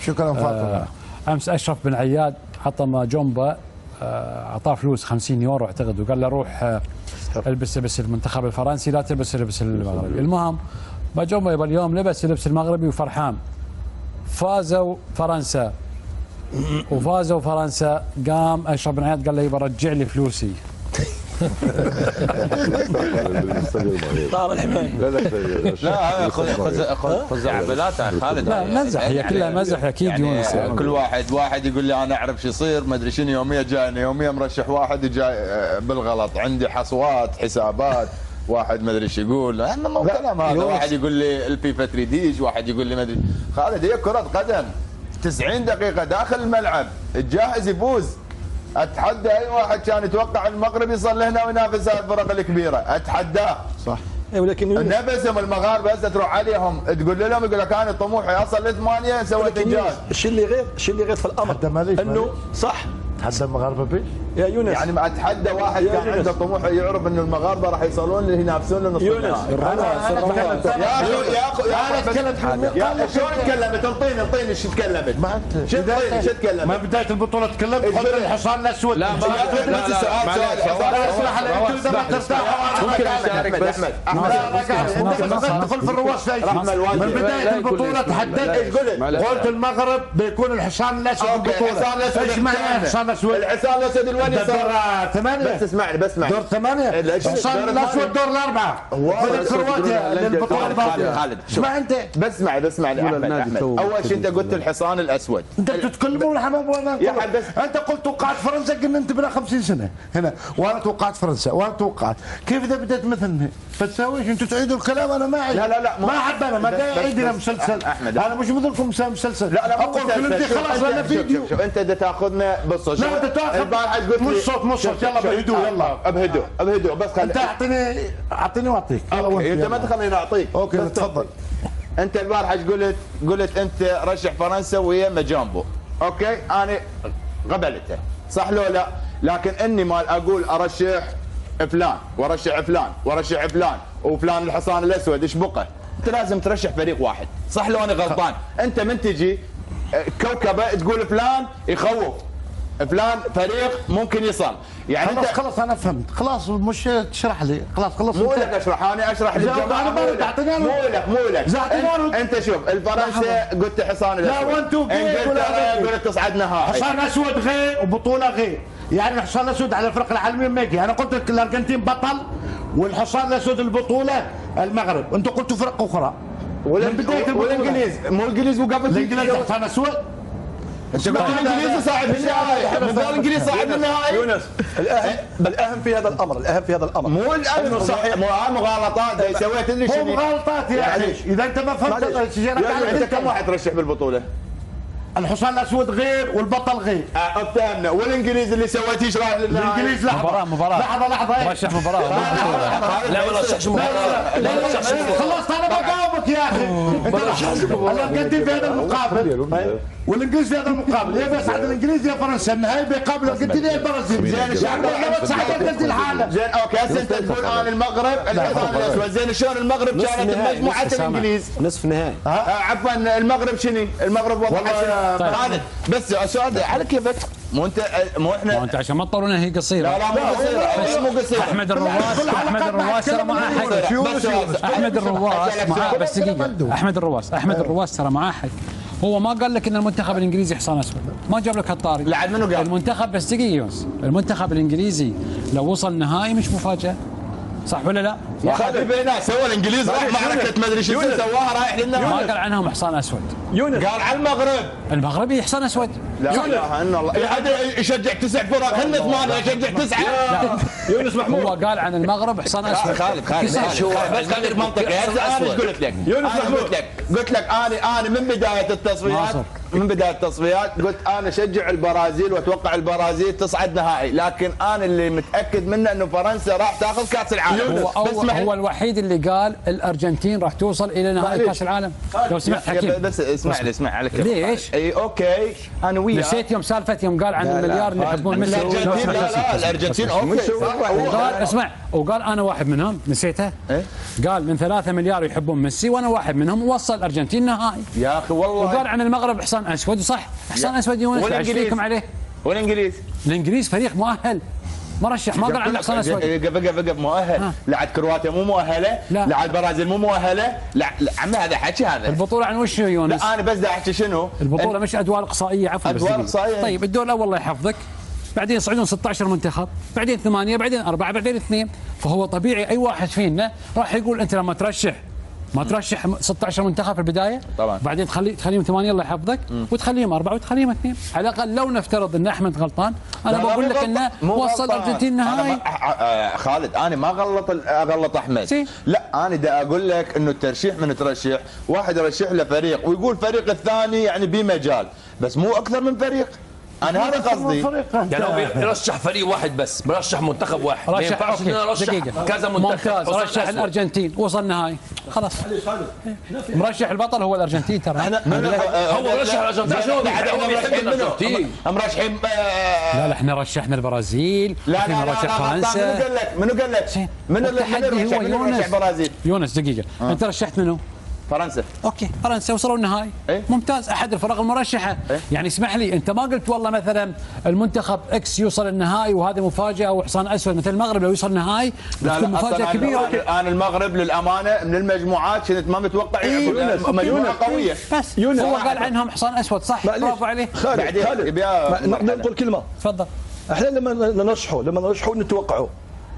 شكرا فاطمه. امس اشرف بن عياد عطى ما جومبا اعطاه فلوس 50 يورو اعتقد، وقال له روح البس لبس المنتخب الفرنسي لا تلبس لبس المغربي. المهم ما جومبا يبقى اليوم لبس اللبس المغربي وفرحان. فازوا فرنسا قام اشرف بن عياد قال له يبقى رجع لي فلوسي. طار الحماية. لا خزعبلات خالد. لا مزح، هي كلها مزح اكيد يعني يونس. كل واحد يقول لي انا اعرف شو يصير ما ادري شنو. يوميا جايني يوميا مرشح واحد وجاي بالغلط، عندي حصوات حسابات واحد ما ادري ايش يقول. مو كلام هذا. واحد يقول لي الفيفا 3 ديش، واحد يقول لي ما ادري. خالد هي كرة قدم 90 دقيقة داخل الملعب، الجاهز يفوز. اتحدى اي واحد كان يتوقع المغرب يصل لهنا وينافس الفرق الكبيره، اتحداه. صح. ولكن نفسهم المغاربه هسه تروح عليهم تقول لهم يقول لك انا طموحي اصل ل8 سويت انجاز. الشيء اللي غير في الامر انه صح تحدى المغاربه بيش يا يونس. يعني ما اتحدى واحد كان عنده طموح يعرف انه المغاربه راح يصلون ينافسون لنص النهائي. يا شلون تكلمت؟ انطيني شو تكلمت؟ ما انت شو تكلمت؟ ما بدايه البطوله تكلمت قلت الحصان الاسود. لا ممكن اشارك بس تدخل في الرواس من بدايه البطوله تحددت قلت المغرب بيكون الحصان الاسود البطوله. ايش معنى الحصان الاسود؟ الحصان الاسود الوني دور 8 بس اسمعني دور 8 الحصان الاسود دور 4 في كرواتيا للبطوله. خالد اسمع انت بس اسمعني احمد. اول شيء انت قلت الحصان الاسود. انت بتتكلموا الحمام وانا يا حبيبي انت قلت توقعت فرنسا قلنا انت بلا 50 سنه هنا، وانا توقعت فرنسا وانا توقعت كيف اذا بديت مثلنا بتساويش انتوا تعيدوا الكلام. انا ما اعيد. لا ما احب انا ما اعيد لنا مسلسل. احمد انا مش مثلكم مسلسل. لا اقول كلمتي خلاص انا فيديو. شوف انت بدك تاخذنا بص. لا انت تاخذ البارحه قلت مش صوت يلا بهدوء يلا بهدوء بس خلي انت اعطيني واعطيك. انت ما تخليني اعطيك. اوكي تفضل. انت البارحه قلت انت رشح فرنسا ويا مجامبو. اوكي انا قبلته صح لو لا، لكن اني مال اقول ارشح فلان ورشح فلان ورشح فلان وفلان الحصان الاسود ايش بقى؟ انت لازم ترشح فريق واحد صح لو انا غلطان؟ انت من تجي كوكبه تقول فلان يخوف فلان فريق ممكن يصل يعني خلاص انا فهمت خلاص مش تشرح لي خلاص مو لك اشرح انا اشرح للجماعه مو لك انت شوف الفرنسا قلت حصان لا وانتو قلت تصعد نهائي حصان اسود غير وبطوله غير. يعني الحصان الاسود على الفرق العالميه ما يجي. انا قلت لك الارجنتين بطل والحصان الاسود البطوله المغرب. انتم قلتوا فرق اخرى والانجليز مو الانجليز وقبل الانجليز حصان اسود. انت قلت الانجليز صاعد في النهائي مو الانجليز صاعد النهائي. يونس الاهم في هذا الامر مو الاهم صحيح مو مغالطات سويت اللي مو مغالطات يعني اذا انت ما فهمت انت كم واحد ترشح بالبطوله؟ الحصان الاسود غير والبطل غير. افتهمنا. والانجليز اللي سويتيه ايش راح للنهائي؟ الانجليز مباراة لحظه رشح مباراة. لا ما رشحش مباراة. خلصت انا بجاوبك يا اخي. الارجنتين في هذا المقابل والانجليز في هذا المقابل. يا بيصعد الانجليز يا فرنسا النهائي بيقابل الارجنتين يا البرازيل. زين الشعب لو تصعد الارجنتين حاله. زين اوكي هسه انت تقول انا المغرب الحصان الاسود. زين شلون المغرب كانت مجموعه الانجليز نصف نهائي. عفوا المغرب شنو؟ المغرب وضعها خالد بس سؤال على كيفك. مو احنا ما انت عشان ما تطولونها هي قصيره. لا مو قصيره مو قصيره. احمد الرواس ترى معاه حق. احمد الرواس معاه بس دقيقه. احمد الرواس ترى معاه حق. هو ما قال لك ان المنتخب الانجليزي حصان اسود، ما جاب لك هالطاري. لا منو قال؟ المنتخب بس دقيقه يونس، المنتخب الانجليزي لو وصل نهائي مش مفاجاه. صح ولا لا؟ يا حبيبي سوى الانجليز راح معركه ما ادري شو سواها رايح للنهائي. ما قال عنهم حصان اسود. يونس قال على المغربي حصان اسود. لا اله الا الله. اي حد يشجع 9 فرق هن 8 يشجع 9. يونس محمود هو قال عن المغرب حصان اسود. خالد بس غير منطقي. انا ايش قلت لك؟ يونس محمود قلت لك انا من بدايه التصفيات قلت انا اشجع البرازيل واتوقع البرازيل تصعد نهائي، لكن انا اللي متاكد منه انه فرنسا راح تاخذ كاس العالم. هو الوحيد اللي قال الارجنتين راح توصل الى نهائي كاس العالم. لو سمحت حكيم بس اسمع على كيف. ليش؟ اي اوكي انا وياك. نسيت يوم سالفه يوم قال عن المليار اللي يحبون ميسي. لا الارجنتين اوكي وقال اسمع وقال انا واحد منهم نسيته. قال من 3 مليار يحبون ميسي وانا واحد منهم ووصل الارجنتين نهائي. يا اخي والله. وقال عن المغرب حصان حصان اسود صح، حصان اسود يونس ايش فيكم عليه؟ والانجليز؟ الانجليز فريق مؤهل مرشح، ما قال عنه حصان اسود. وقف مؤهل، لعب كرواتيا مو مؤهله، لعب البرازيل مو مؤهله، لا عمي هذا حكي هذا. البطوله عن وش يونس؟ لا انا بس دا احكي شنو؟ البطوله مش ادوار اقصائيه، عفوا ادوار اقصائيه. طيب الدور الاول الله يحفظك، بعدين يصعدون 16 منتخب، بعدين 8، بعدين 4، بعدين 2، فهو طبيعي اي واحد فينا راح يقول انت لما ترشح ما ترشح 16 منتخب في البدايه طبعا، بعدين تخليهم 8 الله يحفظك، وتخليهم 4 وتخليهم 2، على الاقل لو نفترض ان احمد غلطان انا بقول لك انه وصل الارجنتين النهائي. خالد انا ما اغلط احمد، لا انا دا اقول لك انه الترشيح من ترشح واحد يرشح له فريق ويقول الفريق الثاني يعني بمجال، بس مو اكثر من فريق. انا هذا قصدي، يعني هو يرشح فريق واحد بس، برشح منتخب واحد، ما ينفعش ان انا ارشح كذا منتخب. ممتاز، رشح الارجنتين وصل نهائي خلاص، مرشح البطل هو الارجنتين ترى. هو رشح الارجنتين عشان هو بيحب الارجنتين. مرشحين لا احنا رشحنا البرازيل، لا رشح فرنسا. منو قال لك؟ منو رشح البرازيل؟ يونس دقيقه، انت رشحت منو؟ فرنسا. اوكي فرنسا وصلوا النهائي. ممتاز، احد الفرق المرشحه. يعني اسمح لي، انت ما قلت والله مثلا المنتخب اكس يوصل النهائي وهذه مفاجاه، وحصان اسود مثل المغرب لو يوصل النهائي بتكون مفاجاه كبيره. انا المغرب للامانه من المجموعات كنت ما متوقع مجموعه قويه، بس هو قال عنهم حصان اسود صح، برافو عليه. خالد نقول كلمه، تفضل. احنا لما نرشحوا نتوقعوا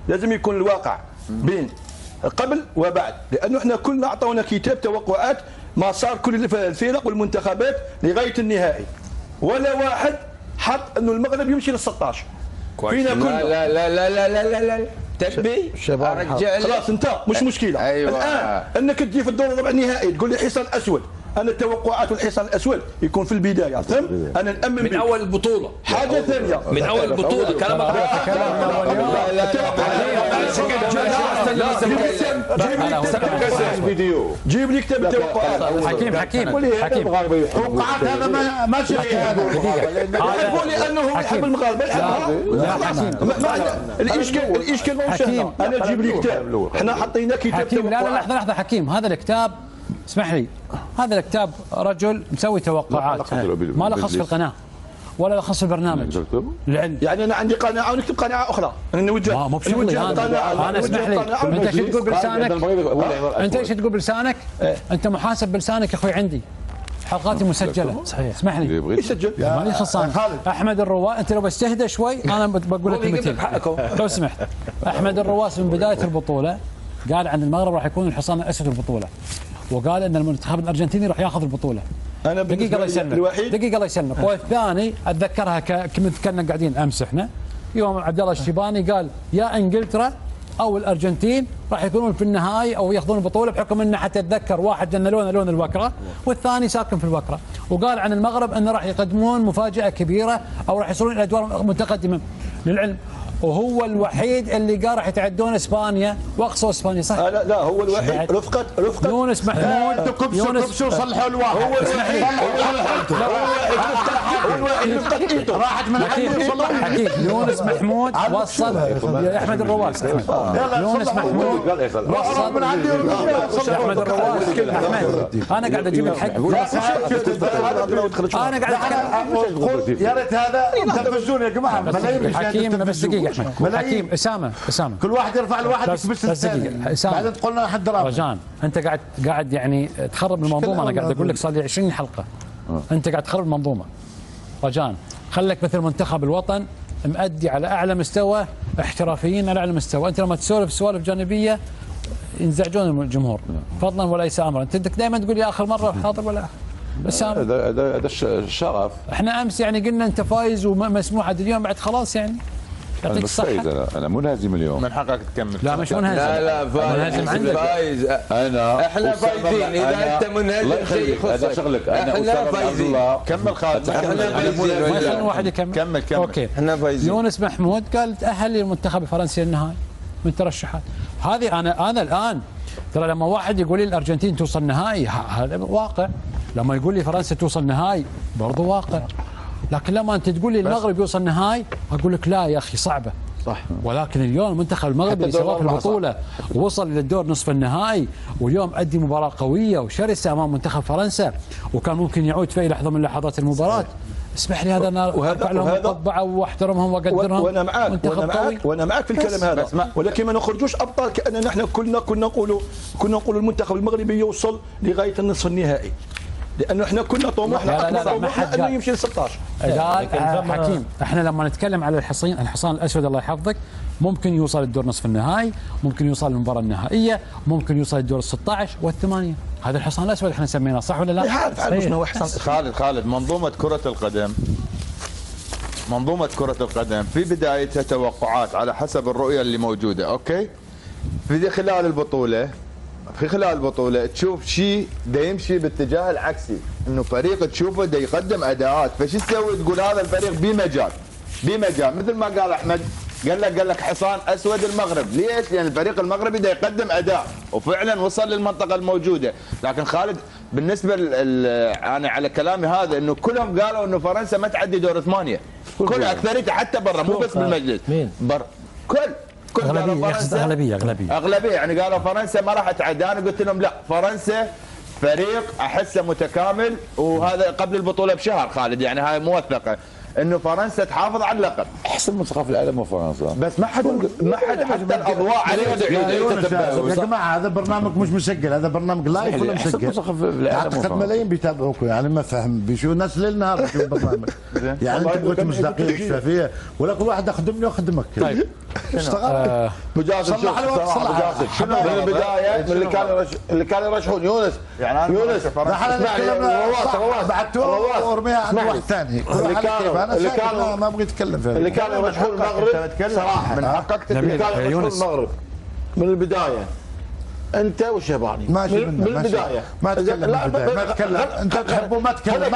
لازم يكون الواقع بين قبل وبعد، لانه احنا كلنا اعطونا كتاب توقعات ما صار كل الفرق والمنتخبات لغايه النهائي، ولا واحد حط انه المغرب يمشي لل 16 فينا كلنا. لا لا لا لا لا لا تشبيه خلاص انت مش مشكله. أيوة. الان انك تجي في الدور الربع النهائي تقول لي حصان اسود، انا التوقعات والحصان الاسود يكون في البدايه، فهمت؟ انا نامن من اول البطوله. حاجه ثانيه من اول البطوله كلامك فيديو جيب لي كتاب التوقعات. حكيم توقعات هذا ما شيء يقول لي انه هو يحب المغاربه الاشكال مو انا اجيب لي كتاب، احنا حطينا كتاب حكيم. لا لحظه حكيم، هذا الكتاب اسمح لي، هذا الكتاب رجل مسوي توقعات ما له خص في القناه ولا له خص في البرنامج العلم. يعني انا عندي قناعه ونكتب قناعه اخرى، انا نوجه مو بشغلي انا اسمح لي، انت ايش تقول بلسانك؟ انت ايش تقول بلسانك؟ انت محاسب بلسانك يا اخوي، عندي حلقاتي مسجله. صحيح اسمح لي يسجل مالي خصان. احمد الرواس انت لو بس تهدى شوي انا بقول لك كلمتين لو سمحت. احمد الرواس من بدايه البطوله قال عن المغرب راح يكون الحصان الاسود البطوله، وقال ان المنتخب الارجنتيني راح ياخذ البطوله. انا دقيقه الله يسلمك والثاني اتذكرها كنا قاعدين امس احنا يوم عبد الله الشيباني قال يا انجلترا او الارجنتين راح يكونون في النهائي او ياخذون البطوله، بحكم انه حتى اتذكر واحد جنه لون الوكره والثاني ساكن في الوكره، وقال عن المغرب انه راح يقدمون مفاجاه كبيره او راح يصلون الى ادوار متقدمه. للعلم وهو الوحيد اللي قال راح يتعدون اسبانيا واقصوا اسبانيا صح؟ لا هو الوحيد. رفقه يونس محمود كبسوا صلحوا الواحد. هو الوحيد راحت من حكيم. يونس محمود وصل يا احمد الرواس. يونس محمود وصل من عندي احمد الرواس. انا قاعد اجيب الحق، انا قاعد اتكلم. يا ريت هذا تنفذون يا جماعه. حكيم بس دقيقه حكيم اسامه كل واحد يرفع الواحد يكبس الثاني. بعدين تقولنا حد رابع. رجان انت قاعد يعني تخرب المنظومه. انا قاعد اقول لك صار لي 20 حلقه انت قاعد تخرب المنظومه. رجان خليك مثل منتخب الوطن مؤدي على اعلى مستوى، احترافيين على اعلى مستوى. انت لما تسولف سوالف جانبيه ينزعجون الجمهور فضلا وليس امرا. انت دائما تقول يا اخر مره حاضر ولا اسامه. هذا الشرف. احنا امس يعني قلنا انت فايز ومسموح، اليوم بعد خلاص يعني يعطيك الصحة. أنا منهزم اليوم. من حقك تكمل. لا مش منهزم. لا فايز. احنا فايزين. اذا انت منهزم شيء يخصك. هذا شغلك. احنا فايزين. كمل خالد. احنا فايزين. ما يخلون واحد يكمل. كمل. اوكي. احنا فايزين. يونس محمود قال تأهل للمنتخب الفرنسي للنهائي من ترشحات. هذه انا الان ترى لما واحد يقول لي الارجنتين توصل نهائي هذا واقع، لما يقول لي فرنسا توصل نهائي برضو واقع، لكن لما انت تقول لي المغرب يوصل نهائي اقول لك لا يا اخي صعبه. صح. ولكن اليوم المنتخب المغربي سواء في البطوله ووصل للدور نصف النهائي، واليوم ادي مباراه قويه وشرسه امام منتخب فرنسا، وكان ممكن يعود في اي لحظه من لحظات المباراه. اسمح لي هذا انا ارفع لهم القبعه واحترمهم واقدرهم. وانا معك في الكلام هذا، ولكن ما نخرجوش ابطال كاننا نحن كنا نقولوا المنتخب المغربي يوصل لغايه النصف النهائي، لانه احنا كنا طموحنا انه يمشي ل 16. حكيم احنا لما نتكلم على الحصان الاسود الله يحفظك، ممكن يوصل الدور نصف النهائي، ممكن يوصل للمباراه النهائيه، ممكن يوصل الدور ال16 والثمانيه. هذا الحصان الاسود احنا سميناه، صح ولا لا؟ خالد منظومه كره القدم في بدايتها توقعات على حسب الرؤيه اللي موجوده. اوكي، في خلال البطوله تشوف شيء دا يمشي باتجاه العكسي، انه فريق تشوفه دا يقدم اداءات، فشو تسوي؟ تقول هذا الفريق بمجال مثل ما قال احمد، قال لك حصان اسود المغرب. ليش؟ لان الفريق المغربي دا يقدم اداء وفعلا وصل للمنطقه الموجوده. لكن خالد بالنسبه انا على كلامي هذا، انه كلهم قالوا انه فرنسا ما تعدي دور 8، كل اكثريته حتى برا، مو بس بالمجلس، مين؟ برا كل اغلبيه يعني قالوا فرنسا ما راح تعدي. انا قلت لهم لا، فرنسا فريق احسه متكامل، وهذا قبل البطوله بشهر خالد، يعني هاي موثقه انه فرنسا تحافظ على اللقب. احسن منتخب في العالم وفرنسا، بس ما حد حتى الاضواء عليها يا جماعه هذا برنامج مش مسجل، هذا برنامج لايف ولا مسجل؟ اعتقد ملايين بيتابعوكم، يعني ما فهم بيشوفوا الناس ليل نهار في البرنامج. يعني انت قلت مصداقيه شفافيه، ولا كل واحد يخدمني ويخدمك. طيب اشتغلت بجاسم. شنو من البدايه اللي كانوا يرشحون يونس، يعني يونس بعد ورميها عن واحد ثاني اللي كانوا ما ابغى يتكلم فيها، اللي كانوا يرشحون المغرب صراحه من حقك اللي كانوا يرشحون المغرب من البدايه انت وشيباني من البدايه. ما تتكلم ما تتكلم انت تحبوا ما تتكلم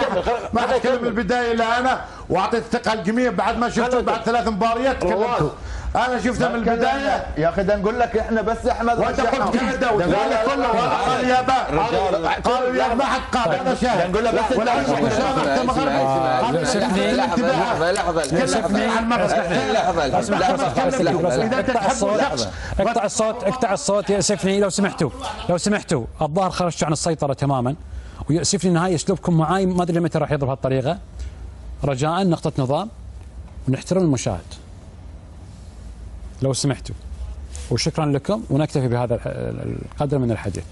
ما تتكلم من البدايه الى انا، واعطيت الثقه الجميع بعد ما شفت بعد 3 مباريات تكلمتوا. انا شفتها من البدايه يا اخي. ده نقول لك احنا بس احمد وانت قلت كندا كله قال اليابان، قالوا اليابان ما حد قال. انا شاهد نقول لك بس ولا عندك اسامه انت مغربي. سيبني لحظه اقطع الصوت يأسفني لو سمحتوا الظاهر خرجتوا عن السيطره تماما، ويأسفني ان هاي اسلوبكم معاي ما ادري متى راح يضرب بهالطريقه. رجاء نقطه نظام ونحترم المشاهد لو سمحتوا، وشكرا لكم، ونكتفي بهذا القدر من الحديث.